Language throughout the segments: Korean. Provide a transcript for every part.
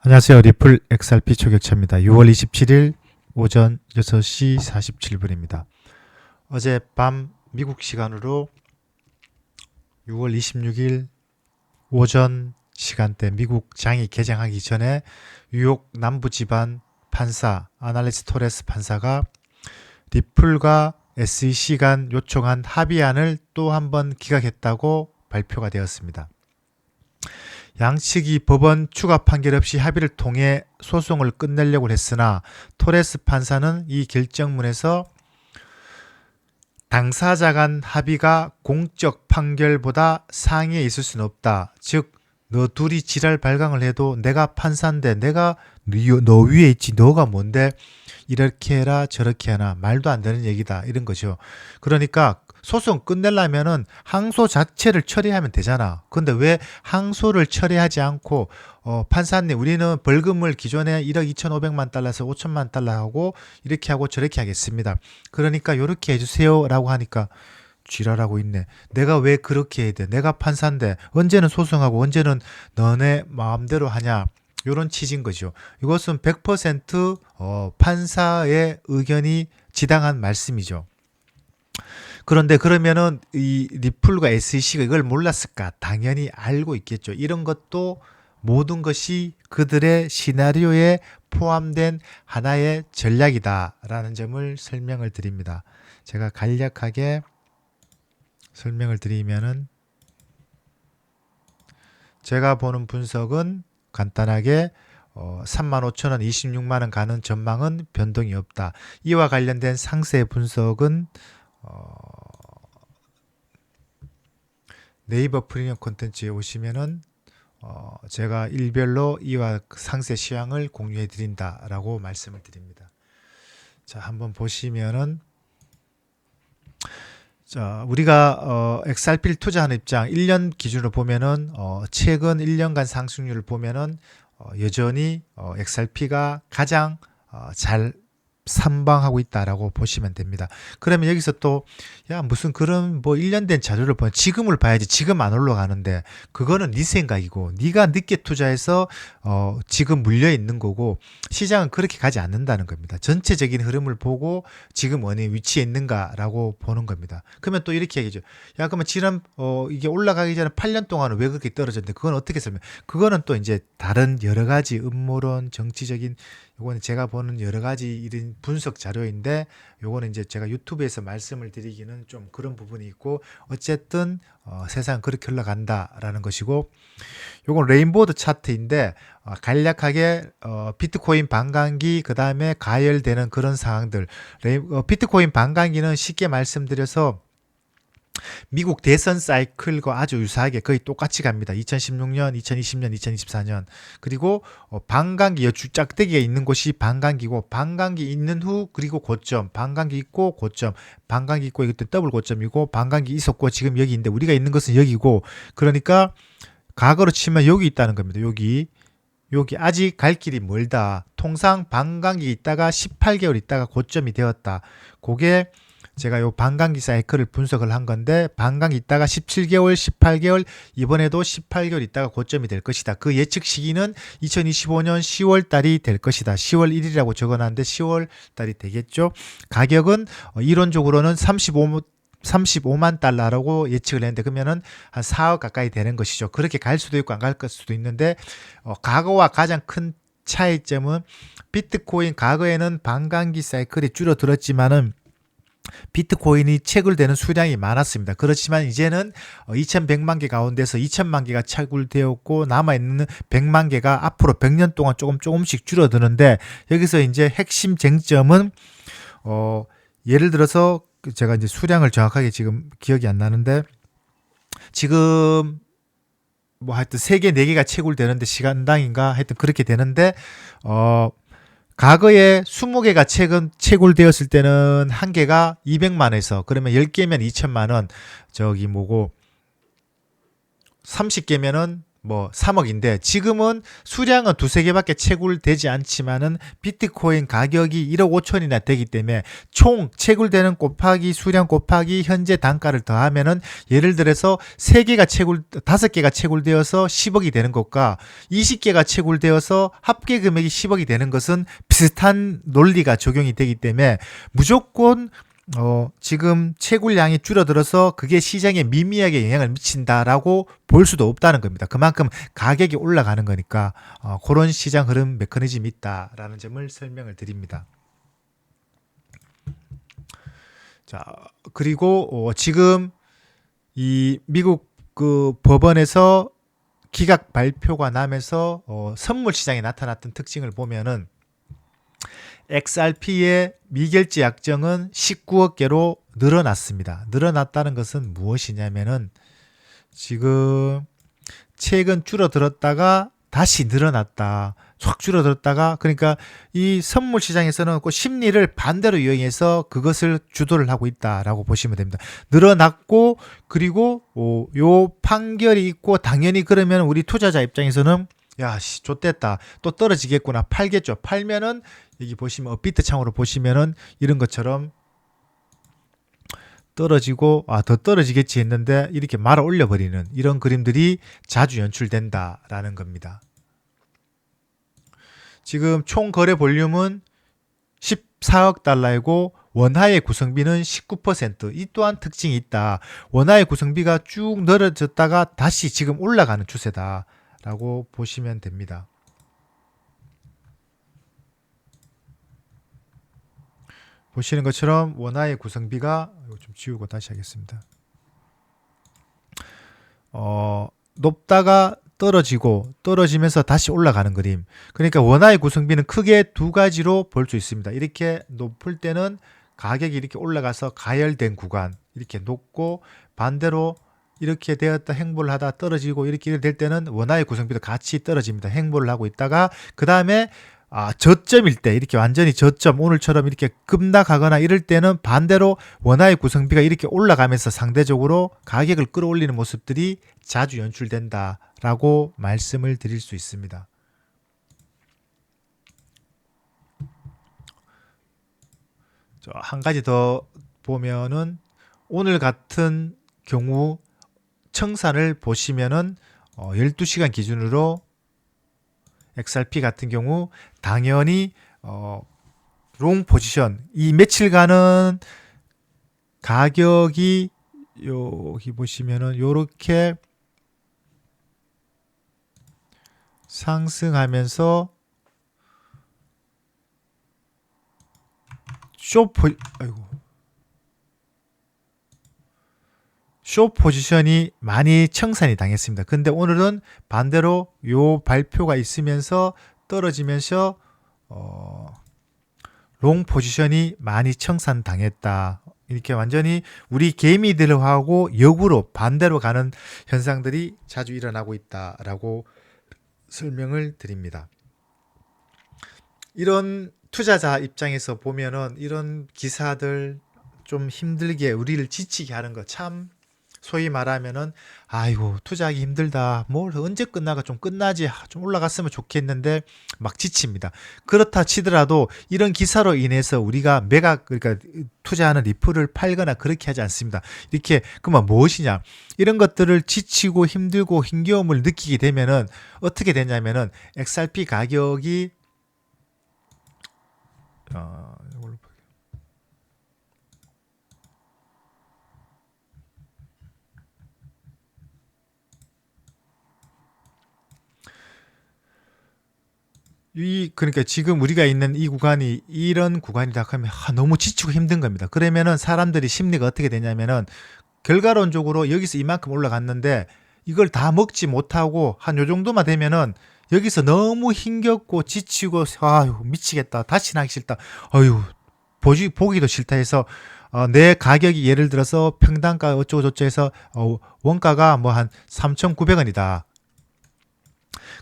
안녕하세요. 리플 XRP 초격차입니다. 6월 27일 오전 6시 47분입니다. 어젯밤 미국 시간으로 6월 26일 오전 시간대 미국 장이 개장하기 전에 뉴욕 남부지방 판사 아날레스 토레스 판사가 리플과 SEC 간 요청한 합의안을 또 한 번 기각했다고 발표가 되었습니다. 양측이 법원 추가 판결 없이 합의를 통해 소송을 끝내려고 했으나 토레스 판사는 이 결정문에서 당사자 간 합의가 공적 판결보다 상위에 있을 수는 없다. 즉, 너 둘이 지랄 발광을 해도 내가 판사인데 내가 너 위에 있지 너가 뭔데 이렇게 해라 저렇게 하나 말도 안 되는 얘기다 이런 거죠. 그러니까 소송 끝내려면은 항소 자체를 처리하면 되잖아. 근데 왜 항소를 처리하지 않고 판사님 우리는 벌금을 기존에 1억 2,500만 달러에서 5천만 달러 하고 이렇게 하고 저렇게 하겠습니다. 그러니까 이렇게 해주세요 라고 하니까 쥐랄하고 있네. 내가 왜 그렇게 해야 돼? 내가 판사인데 언제는 소송하고 언제는 너네 마음대로 하냐. 이런 취지인 거죠. 이것은 100% 판사의 의견이 지당한 말씀이죠. 그런데 그러면은 이 리플과 SEC가 이걸 몰랐을까? 당연히 알고 있겠죠. 이런 것도 모든 것이 그들의 시나리오에 포함된 하나의 전략이다라는 점을 설명을 드립니다. 제가 간략하게 설명을 드리면은 제가 보는 분석은 간단하게 35,000원, 26만원 가는 전망은 변동이 없다. 이와 관련된 상세 분석은 네이버 프리미엄 콘텐츠에 오시면은 제가 일별로 이와 상세 시황을 공유해 드린다라고 말씀을 드립니다. 자, 한번 보시면은 자, 우리가 XRP를 투자하는 입장 1년 기준으로 보면은 최근 1년간 상승률을 보면은 여전히 XRP가 가장 잘 선방하고 있다라고 보시면 됩니다. 그러면 여기서 또 야 무슨 그런 뭐 1년 된 자료를 보면 지금을 봐야지 지금 안 올라가는데 그거는 네 생각이고 네가 늦게 투자해서 지금 물려 있는 거고 시장은 그렇게 가지 않는다는 겁니다. 전체적인 흐름을 보고 지금 어느 위치에 있는가라고 보는 겁니다. 그러면 또 이렇게 얘기죠. 야 그러면 지난 이게 올라가기 전에 8년 동안은 왜 그렇게 떨어졌는데 그건 어떻게 설명? 그거는 또 이제 다른 여러 가지 음모론 정치적인 요거는 제가 보는 여러 가지 이런 분석 자료인데 요거는 이제 제가 유튜브에서 말씀을 드리기는 좀 그런 부분이 있고 어쨌든 세상 그렇게 흘러간다라는 것이고 요건 레인보드 차트인데 간략하게 비트코인 반감기 그 다음에 가열되는 그런 상황들 비트코인 반감기는 쉽게 말씀드려서 미국 대선 사이클과 아주 유사하게 거의 똑같이 갑니다. 2016년, 2020년, 2024년. 그리고 반감기, 짝대기가 있는 곳이 반감기고 반감기 있는 후 그리고 고점, 반감기 있고 고점, 반감기 있고 이것도 더블 고점이고 반감기 있었고 지금 여기 있는데 우리가 있는 것은 여기고 그러니까 과거로 치면 여기 있다는 겁니다. 여기 아직 갈 길이 멀다. 통상 반감기 있다가 18개월 있다가 고점이 되었다. 그게 제가 요 반감기 사이클을 분석을 한 건데 반감기 있다가 17개월, 18개월 이번에도 18개월 있다가 고점이 될 것이다. 그 예측 시기는 2025년 10월 달이 될 것이다. 10월 1일이라고 적어놨는데 10월 달이 되겠죠. 가격은 이론적으로는 35만 달러라고 예측을 했는데 그러면은 한 4억 가까이 되는 것이죠. 그렇게 갈 수도 있고 안 갈 수도 있는데 과거와 가장 큰 차이점은 비트코인 과거에는 반감기 사이클이 줄어들었지만은 비트코인이 채굴되는 수량이 많았습니다. 그렇지만 이제는 2100만 개 가운데서 2000만 개가 채굴되었고 남아있는 100만 개가 앞으로 100년 동안 조금씩 줄어드는데 여기서 이제 핵심 쟁점은 예를 들어서 제가 이제 수량을 정확하게 지금 기억이 안 나는데 지금 뭐 하여튼 3개, 4개가 채굴되는데 시간당인가 하여튼 그렇게 되는데 과거에 20개가 채굴되었을 때는 한 개가 200만원에서 그러면 10개면 2천만원 저기 뭐고 30개면은 뭐 3억인데 지금은 수량은 두세 개밖에 채굴되지 않지만은 비트코인 가격이 1억 5천이나 되기 때문에 총 채굴되는 곱하기 수량 곱하기 현재 단가를 더하면은 예를 들어서 5개가 채굴되어서 10억이 되는 것과 20개가 채굴되어서 합계 금액이 10억이 되는 것은 비슷한 논리가 적용이 되기 때문에 무조건 지금 채굴량이 줄어들어서 그게 시장에 미미하게 영향을 미친다라고 볼 수도 없다는 겁니다. 그만큼 가격이 올라가는 거니까 그런 시장 흐름 메커니즘이 있다라는 점을 설명을 드립니다. 자, 그리고 지금 이 미국 그 법원에서 기각 발표가 나면서 선물 시장에 나타났던 특징을 보면은 XRP의 미결제 약정은 19억 개로 늘어났습니다. 늘어났다는 것은 무엇이냐면은 지금 최근 줄어들었다가 다시 늘어났다. 확 줄어들었다가 그러니까 이 선물 시장에서는 그 심리를 반대로 이용해서 그것을 주도를 하고 있다라고 보시면 됩니다. 늘어났고 그리고 요 판결이 있고 당연히 그러면 우리 투자자 입장에서는 야, 좋댔다. 또 떨어지겠구나. 팔겠죠. 팔면은 여기 보시면 업비트 창으로 보시면은 이런 것처럼 떨어지고 더 떨어지겠지 했는데 이렇게 말아 올려버리는 이런 그림들이 자주 연출된다라는 겁니다. 지금 총 거래 볼륨은 14억 달러이고 원화의 구성비는 19%. 이 또한 특징이 있다. 원화의 구성비가 쭉 늘어졌다가 다시 지금 올라가는 추세다라고 보시면 됩니다. 보시는 것처럼 원화의 구성비가 이거 좀 지우고 다시 하겠습니다. 높다가 떨어지고 떨어지면서 다시 올라가는 그림. 그러니까 원화의 구성비는 크게 두 가지로 볼 수 있습니다. 이렇게 높을 때는 가격이 이렇게 올라가서 가열된 구간, 이렇게 높고 반대로 이렇게 되었다 행보를 하다 떨어지고 이렇게 될 때는 원화의 구성비도 같이 떨어집니다. 행보를 하고 있다가 그 다음에 저점일 때 이렇게 완전히 저점 오늘처럼 이렇게 급락하거나 이럴 때는 반대로 원화의 구성비가 이렇게 올라가면서 상대적으로 가격을 끌어올리는 모습들이 자주 연출된다라고 말씀을 드릴 수 있습니다. 한 가지 더 보면은 오늘 같은 경우 청산을 보시면은 12시간 기준으로 XRP 같은 경우 당연히 롱 포지션 이 며칠간은 가격이 여기 보시면은 요렇게 상승하면서 숏 포지션이 많이 청산이 당했습니다. 근데 오늘은 반대로 요 발표가 있으면서 떨어지면서 롱 포지션이 많이 청산 당했다. 이렇게 완전히 우리 개미들하고 역으로 반대로 가는 현상들이 자주 일어나고 있다라고 설명을 드립니다. 이런 투자자 입장에서 보면은 이런 기사들 좀 힘들게 우리를 지치게 하는 거 참 소위 말하면은 아이고 투자하기 힘들다. 뭘 언제 끝나가 좀 끝나지. 좀 올라갔으면 좋겠는데 막 지칩니다. 그렇다 치더라도 이런 기사로 인해서 우리가 그러니까 투자하는 리플을 팔거나 그렇게 하지 않습니다. 이렇게 그만 무엇이냐? 이런 것들을 지치고 힘들고 힘겨움을 느끼게 되면은 어떻게 되냐면은 XRP 가격이 그러니까 지금 우리가 있는 이 구간이 이런 구간이다 하면 너무 지치고 힘든 겁니다. 그러면은 사람들이 심리가 어떻게 되냐면은 결과론적으로 여기서 이만큼 올라갔는데 이걸 다 먹지 못하고 한 요 정도만 되면은 여기서 너무 힘겹고 지치고 아유 미치겠다. 다시 나기 싫다. 아유 보기도 싫다 해서 내 가격이 예를 들어서 평당가 어쩌고 저쩌고 해서 원가가 뭐 한 3,900원이다.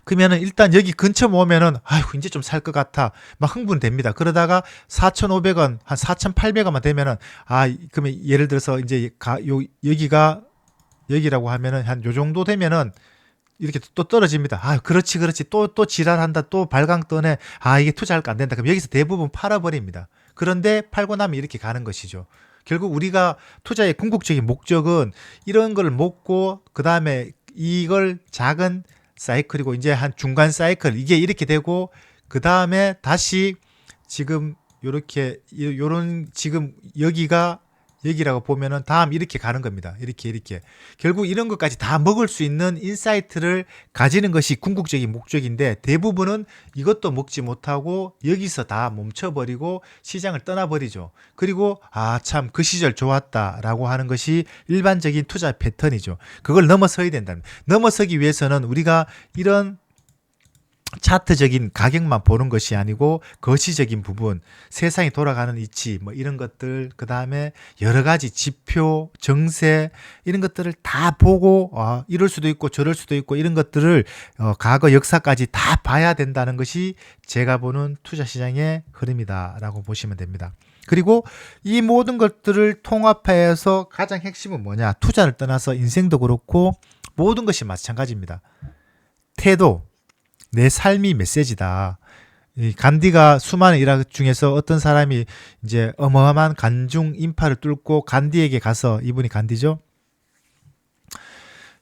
그러면은 일단 여기 근처 오면은 아이고 이제 좀 살 것 같아 막 흥분됩니다. 그러다가 4,500원 한 4,800원만 되면은 그러면 예를 들어서 이제 여기라고 하면은 한 요 정도 되면은 이렇게 또 떨어집니다. 아, 그렇지, 그렇지. 또 지랄한다. 또 발광 떠네. 아, 이게 투자할까 안 된다. 그럼 여기서 대부분 팔아버립니다. 그런데 팔고 나면 이렇게 가는 것이죠. 결국 우리가 투자의 궁극적인 목적은 이런 걸 먹고, 그 다음에 이걸 작은 사이클이고, 이제 한 중간 사이클, 이게 이렇게 되고, 그 다음에 다시 지금 요렇게, 요런, 지금 여기가 여기라고 보면은 다음 이렇게 가는 겁니다. 이렇게 결국 이런 것까지 다 먹을 수 있는 인사이트를 가지는 것이 궁극적인 목적인데, 대부분은 이것도 먹지 못하고 여기서 다 멈춰버리고 시장을 떠나버리죠. 그리고 아, 참 그 시절 좋았다라고 하는 것이 일반적인 투자 패턴이죠. 그걸 넘어서야 된다는, 넘어서기 위해서는 우리가 이런 차트적인 가격만 보는 것이 아니고 거시적인 부분, 세상이 돌아가는 이치, 뭐 이런 것들, 그 다음에 여러 가지 지표, 정세, 이런 것들을 다 보고 이럴 수도 있고 저럴 수도 있고 이런 것들을 과거 역사까지 다 봐야 된다는 것이 제가 보는 투자 시장의 흐름이다라고 보시면 됩니다. 그리고 이 모든 것들을 통합해서 가장 핵심은 뭐냐? 투자를 떠나서 인생도 그렇고 모든 것이 마찬가지입니다. 태도, 내 삶이 메시지다. 이 간디가 수많은 일학 중에서 어떤 사람이 이제 어마어마한 간중 인파를 뚫고 간디에게 가서, 이분이 간디죠.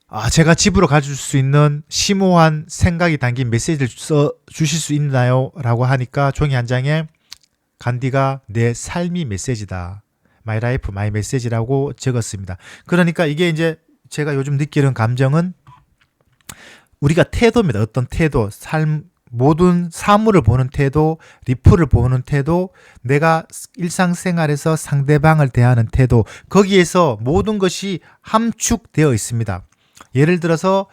아, 제가 집으로 가줄 수 있는 심오한 생각이 담긴 메시지를 써 주실 수 있나요? 라고 하니까 종이 한 장에 간디가 내 삶이 메시지다. My life, my message라고 적었습니다. 그러니까 이게 이제 제가 요즘 느끼는 감정은 우리가 태도입니다. 어떤 태도, 모든 사물을 보는 태도, 리플을 보는 태도, 내가 일상생활에서 상대방을 대하는 태도, 거기에서 모든 것이 함축되어 있습니다. 예를 들어서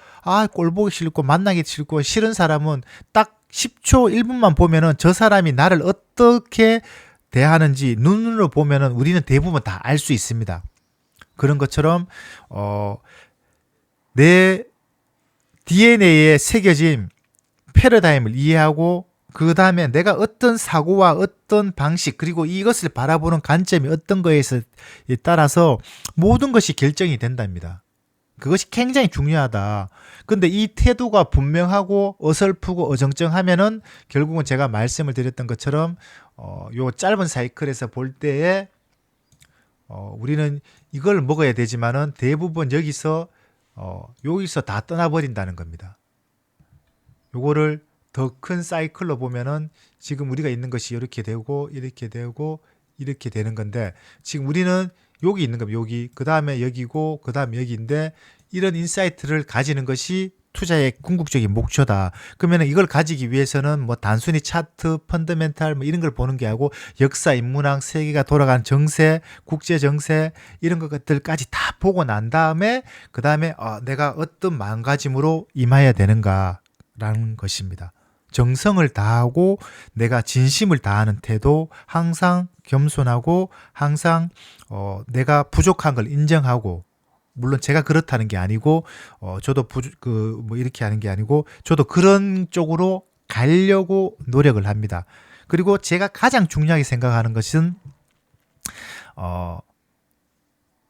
꼴 보기 싫고 만나기 싫고 싫은 사람은 딱 10초, 1분만 보면은 저 사람이 나를 어떻게 대하는지 눈으로 보면은 우리는 대부분 다 알 수 있습니다. 그런 것처럼 내 DNA에 새겨진 패러다임을 이해하고, 그 다음에 내가 어떤 사고와 어떤 방식, 그리고 이것을 바라보는 관점이 어떤 거에 따라서 모든 것이 결정이 된답니다. 그것이 굉장히 중요하다. 근데 이 태도가 분명하고 어설프고 어정쩡하면은 결국은 제가 말씀을 드렸던 것처럼 요 짧은 사이클에서 볼 때에 우리는 이걸 먹어야 되지만은 대부분 여기서 다 떠나버린다는 겁니다. 요거를 더 큰 사이클로 보면은 지금 우리가 있는 것이 이렇게 되고 이렇게 되고 이렇게 되는 건데, 지금 우리는 여기 있는 겁니다. 여기, 그 다음에 여기고 그 다음에 여기인데, 이런 인사이트를 가지는 것이 투자의 궁극적인 목표다. 그러면 이걸 가지기 위해서는 뭐 단순히 차트, 펀더멘탈 뭐 이런 걸 보는 게 아니고 역사, 인문학, 세계가 돌아가는 정세, 국제 정세 이런 것들까지 다 보고 난 다음에 그 다음에 내가 어떤 마음가짐으로 임해야 되는가라는 것입니다. 정성을 다하고 내가 진심을 다하는 태도, 항상 겸손하고 항상 내가 부족한 걸 인정하고, 물론 제가 그렇다는 게 아니고 저도 뭐 이렇게 하는 게 아니고 저도 그런 쪽으로 가려고 노력을 합니다. 그리고 제가 가장 중요하게 생각하는 것은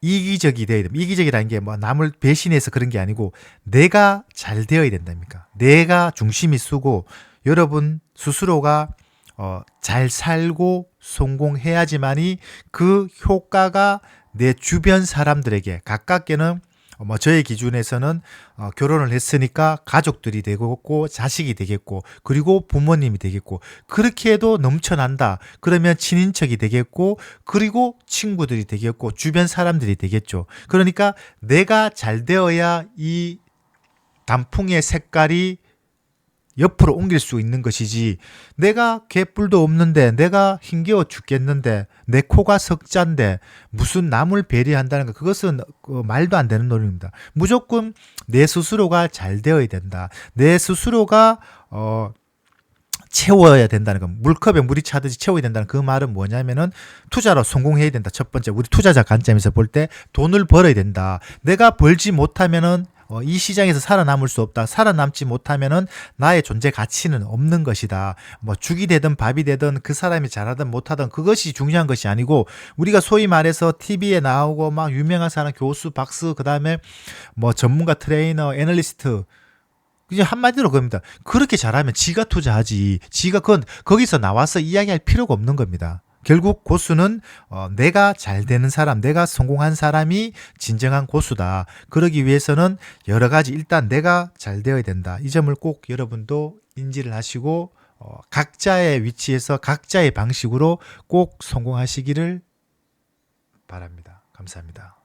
이기적이 되어야 됩니다. 이기적이라는 게 뭐 남을 배신해서 그런 게 아니고 내가 잘 되어야 된답니까? 내가 중심이 쓰고 여러분 스스로가 잘 살고 성공해야지만이 그 효과가 내 주변 사람들에게, 가깝게는 뭐 저의 기준에서는 결혼을 했으니까 가족들이 되겠고 자식이 되겠고 그리고 부모님이 되겠고, 그렇게 해도 넘쳐난다 그러면 친인척이 되겠고 그리고 친구들이 되겠고 주변 사람들이 되겠죠. 그러니까 내가 잘 되어야 이 단풍의 색깔이 옆으로 옮길 수 있는 것이지, 내가 개뿔도 없는데 내가 힘겨워 죽겠는데 내 코가 석잔데 무슨 남을 배려한다는 것, 그것은 말도 안 되는 논리입니다. 무조건 내 스스로가 잘 되어야 된다. 내 스스로가 채워야 된다는 것, 물컵에 물이 차듯이 채워야 된다는 그 말은 뭐냐면은 투자로 성공해야 된다. 첫 번째, 우리 투자자 관점에서 볼 때 돈을 벌어야 된다. 내가 벌지 못하면은 이 시장에서 살아남을 수 없다. 살아남지 못하면은 나의 존재 가치는 없는 것이다. 뭐 죽이 되든 밥이 되든 그 사람이 잘하든 못하든 그것이 중요한 것이 아니고, 우리가 소위 말해서 TV에 나오고 막 유명한 사람, 교수, 박사, 그 다음에 뭐 전문가, 트레이너, 애널리스트, 그냥 한마디로 그겁니다. 그렇게 잘하면 지가 투자하지. 지가 그건 거기서 나와서 이야기할 필요가 없는 겁니다. 결국 고수는 내가 잘 되는 사람, 내가 성공한 사람이 진정한 고수다. 그러기 위해서는 여러 가지 일단 내가 잘 되어야 된다. 이 점을 꼭 여러분도 인지를 하시고 각자의 위치에서 각자의 방식으로 꼭 성공하시기를 바랍니다. 감사합니다.